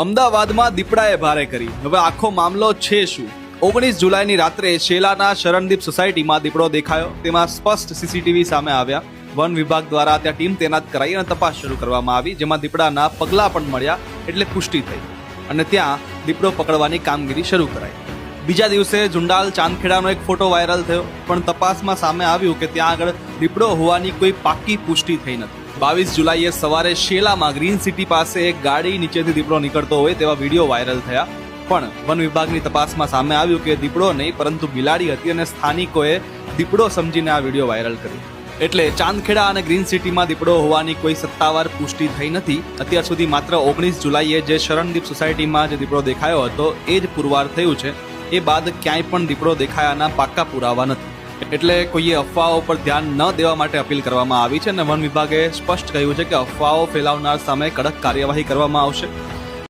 અમદાવાદમાં દીપડાએ ભારે કરી. હવે આખો મામલો છે શું? 19 જુલાઈની રાત્રે શેલાના શરણદીપ સોસાયટીમાં દીપડો દેખાયો. તેમાં સ્પષ્ટ સીસીટીવી સામે આવ્યા. વન વિભાગ દ્વારા ત્યાં ટીમ તૈનાત કરાઈ અને તપાસ શરૂ કરવામાં આવી, જેમાં દીપડાના પગલા પણ મળ્યા એટલે પુષ્ટિ થઈ અને ત્યાં દીપડો પકડવાની કામગીરી શરૂ કરાઈ. બીજા દિવસે ઝુંડાલ ચાંદખેડાનો એક ફોટો વાયરલ થયો, પણ તપાસમાં સામે આવ્યું કે ત્યાં આગળ દીપડો હોવાની કોઈ પાક્કી પુષ્ટિ થઈ નથી. 22 જુલાઈએ સવારે શેલામાં ગ્રીન સિટી પાસે એક ગાડી નીચેથી દીપડો નીકળતો હોય તેવા વિડીયો વાયરલ થયા, પણ વન વિભાગની તપાસમાં સામે આવ્યું કે દીપડો નહીં પરંતુ બિલાડી હતી અને સ્થાનિકોએ દીપડો સમજીને આ વિડીયો વાયરલ કર્યો. એટલે ચાંદખેડા અને ગ્રીન સિટીમાં દીપડો હોવાની કોઈ સત્તાવાર પુષ્ટિ થઈ નથી. અત્યાર સુધી માત્ર 19 જુલાઈએ જે શરણદીપ સોસાયટીમાં જે દીપડો દેખાયો હતો એ જ પુરવાર થયું છે. એ બાદ ક્યાંય પણ દીપડો દેખાયાના પાક્કા પુરાવા નથી. એટલે કોઈએ અફવાઓ પર ધ્યાન ન દેવા માટે અપીલ કરવામાં આવી છે અને વન વિભાગે સ્પષ્ટ કહ્યું છે કે અફવાઓ ફેલાવનાર સામે કડક કાર્યવાહી કરવામાં આવશે.